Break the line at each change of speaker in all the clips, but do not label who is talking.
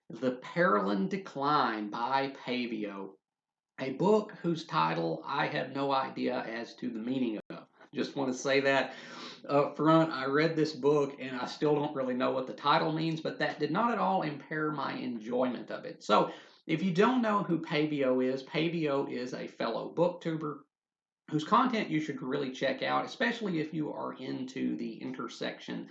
The Perelin Decline by Pae Veo, a book whose title I have no idea as to the meaning of. Just want to say that up front. I read this book and I still don't really know what the title means, but that did not at all impair my enjoyment of it. So, if you don't know who Pae Veo is a fellow booktuber whose content you should really check out, especially if you are into the intersection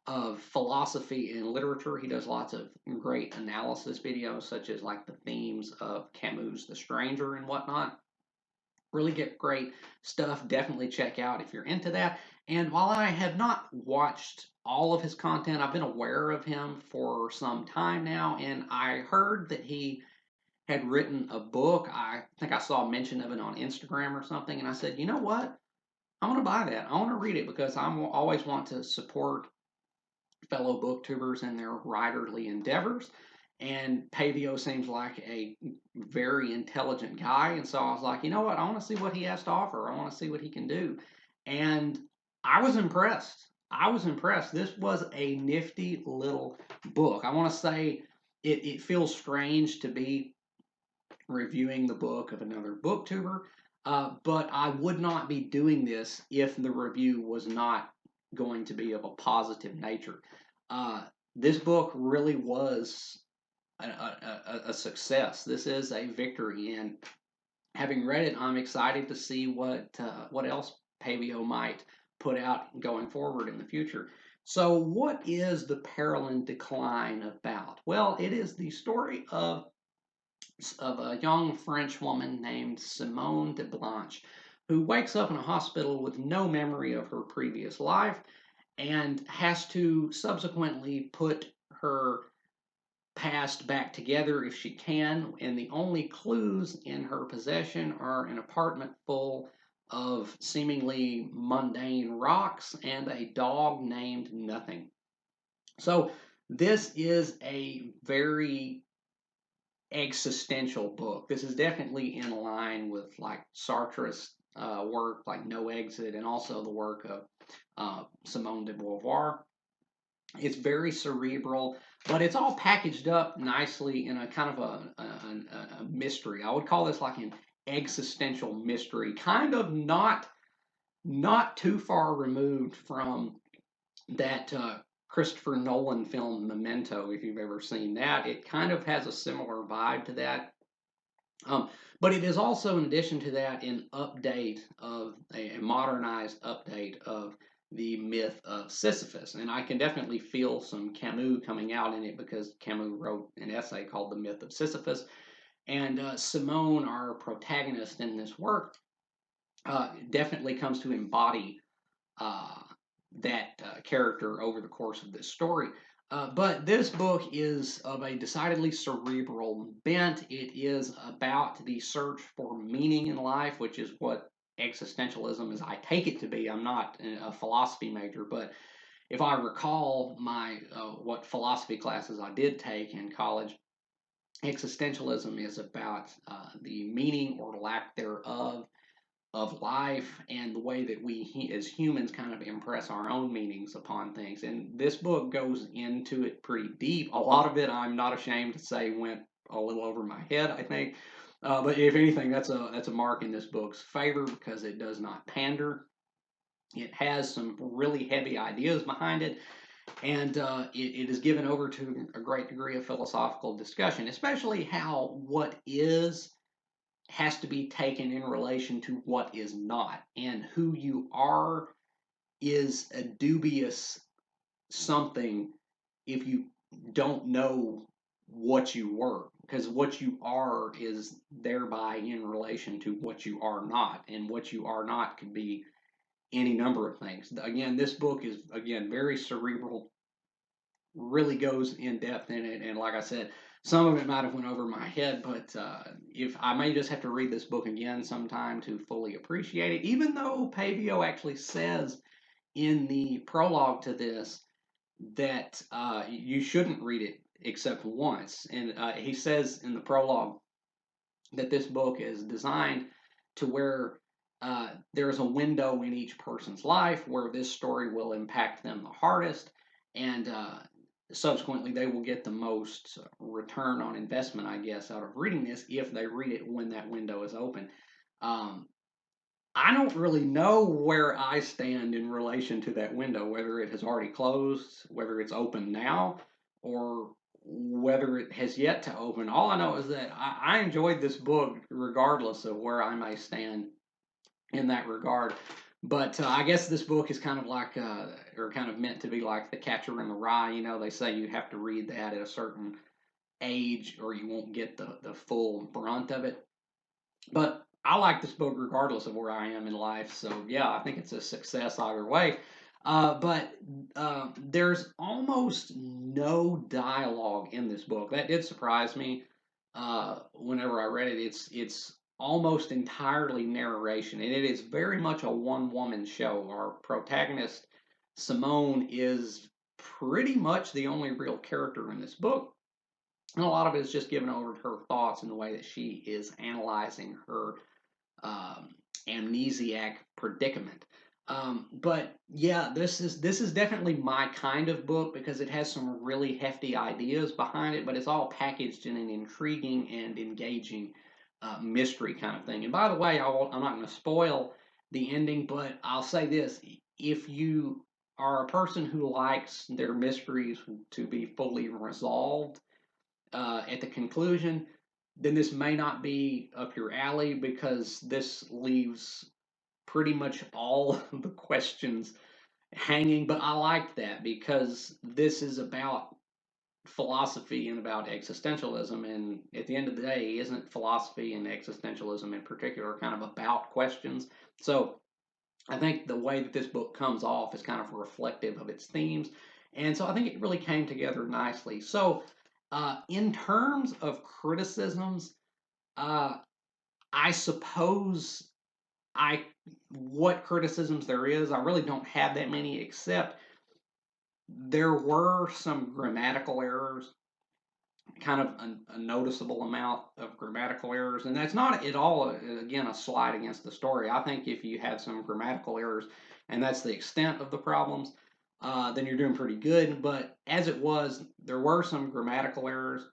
of philosophy and literature. He does lots of great analysis videos, such as like the themes of Camus' The Stranger and whatnot. Really get great stuff. Definitely check out if you're into that. And while I have not watched all of his content, I've been aware of him for some time now, and I heard that he had written a book. I think I saw a mention of it on Instagram or something, and I said, you know what? I want to buy that. I want to read it because I always want to support fellow booktubers in their writerly endeavors. And Pae Veo seems like a very intelligent guy. And so I was like, you know what? I want to see what he has to offer. I want to see what he can do. And I was impressed. I was impressed. This was a nifty little book. I want to say it feels strange to be reviewing the book of another booktuber, but I would not be doing this if the review was not going to be of a positive nature. Uh, this book really was a success. This is a victory, and having read it, I'm excited to see what else Pae Veo might put out going forward in the future. So, what is the Perelin Decline about? Well, it is the story of a young French woman named Simone de Blanche, who wakes up in a hospital with no memory of her previous life and has to subsequently put her past back together if she can. And the only clues in her possession are an apartment full of seemingly mundane rocks and a dog named Nothing. So, this is a very existential book. This is definitely in line with like Sartre's work, like No Exit, and also the work of Simone de Beauvoir. It's very cerebral, but it's all packaged up nicely in a kind of a mystery. I would call this like an existential mystery, kind of not too far removed from that Christopher Nolan film Memento, if you've ever seen that. It kind of has a similar vibe to that. Um, but it is also, in addition to that, an update of a modernized update of the myth of Sisyphus. And I can definitely feel some Camus coming out in it because Camus wrote an essay called The Myth of Sisyphus. And Simone, our protagonist in this work, definitely comes to embody uh, that character over the course of this story. But this book is of a decidedly cerebral bent. It is about the search for meaning in life, which is what existentialism is. I take it to be. I'm not a philosophy major, but if I recall my what philosophy classes I did take in college, existentialism is about the meaning or lack thereof of life and the way that we as humans kind of impress our own meanings upon things. And this book goes into it pretty deep. A lot of it, I'm not ashamed to say, went a little over my head, I think. But if anything, that's a mark in this book's favor because it does not pander. It has some really heavy ideas behind it, and it is given over to a great degree of philosophical discussion, especially how what is has to be taken in relation to what is not. And who you are is a dubious something if you don't know what you were, because what you are is thereby in relation to what you are not, and what you are not could be any number of things. Again, this book is again very cerebral, really goes in depth in it, and like I said, some of it might have went over my head, but if I may just have to read this book again sometime to fully appreciate it, even though Pae Veo actually says in the prologue to this that you shouldn't read it except once, and he says in the prologue that this book is designed to where there's a window in each person's life where this story will impact them the hardest, and subsequently they will get the most return on investment, I guess, out of reading this if they read it when that window is open. Um, I don't really know where I stand in relation to that window, whether it has already closed, whether it's open now, or whether it has yet to open. All I know is that I enjoyed this book regardless of where I may stand in that regard. But I guess this book is kind of like, or kind of meant to be like The Catcher in the Rye. You know, they say you have to read that at a certain age or you won't get the full brunt of it. But I like this book regardless of where I am in life. So yeah, I think it's a success either way. But there's almost no dialogue in this book. That did surprise me. Whenever I read it, it's almost entirely narration, and it is very much a one woman show. Our protagonist Simone is pretty much the only real character in this book. And a lot of it is just given over to her thoughts and the way that she is analyzing her um, amnesiac predicament. But yeah, this is definitely my kind of book because it has some really hefty ideas behind it, but it's all packaged in an intriguing and engaging mystery kind of thing. And by the way, I'm not going to spoil the ending, but I'll say this: if you are a person who likes their mysteries to be fully resolved at the conclusion, then this may not be up your alley because this leaves pretty much all the questions hanging. But I like that because this is about philosophy and about existentialism. And at the end of the day, isn't philosophy and existentialism in particular kind of about questions? So I think the way that this book comes off is kind of reflective of its themes. And so I think it really came together nicely. So, in terms of criticisms, uh, I suppose I what criticisms there is, I really don't have that many, except there were some grammatical errors, kind of a noticeable amount of grammatical errors, and that's not at all again a slight against the story. I think if you have some grammatical errors, and that's the extent of the problems, then you're doing pretty good. But as it was, there were some grammatical errors.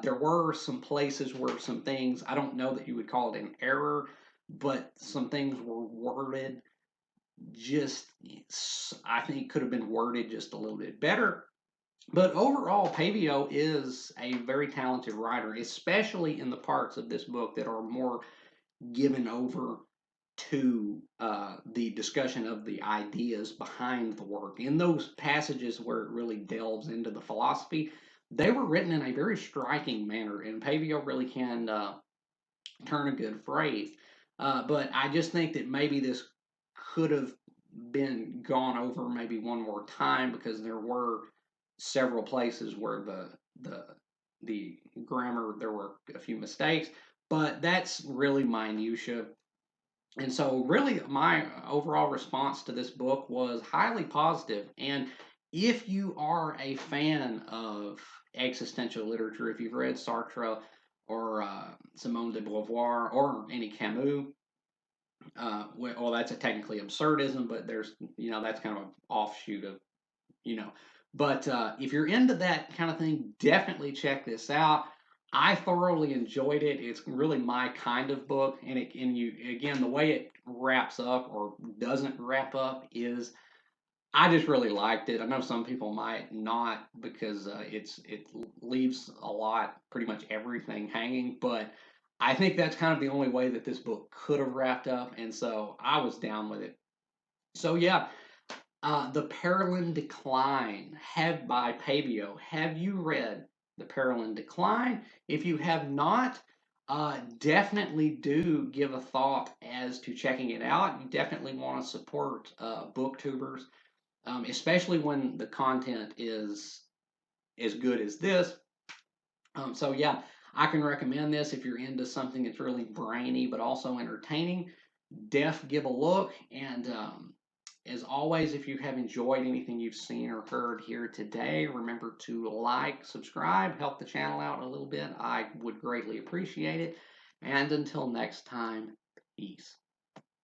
There were some places where some things, I don't know that you would call it an error, but some things were worded just, I think, could have been worded just a little bit better. But overall, Pae Veo is a very talented writer, especially in the parts of this book that are more given over to the discussion of the ideas behind the work. In those passages where it really delves into the philosophy, they were written in a very striking manner, and Pae Veo really can turn a good phrase. But I just think that maybe this could have been gone over maybe one more time because there were several places where the grammar, there were a few mistakes, but that's really minutia. And so, really, my overall response to this book was highly positive. And if you are a fan of existential literature, if you've read Sartre or Simone de Beauvoir or any Camus, well, that's a technically absurdism, but there's, that's kind of an offshoot of, you know. But if you're into that kind of thing, definitely check this out. I thoroughly enjoyed it. It's really my kind of book, and you again the way it wraps up or doesn't wrap up is I just really liked it. I know some people might not because it leaves a lot, pretty much everything hanging, but I think that's kind of the only way that this book could have wrapped up, and so I was down with it. So yeah, the Perelin Decline, had by Pae Veo. Have you read the Perelin Decline? If you have not, definitely do give a thought as to checking it out. You definitely want to support booktubers, especially when the content is as good as this. So yeah, I can recommend this if you're into something that's really brainy but also entertaining. Give a look. And as always, if you have enjoyed anything you've seen or heard here today, remember to like, subscribe, help the channel out a little bit. I would greatly appreciate it. And until next time, peace.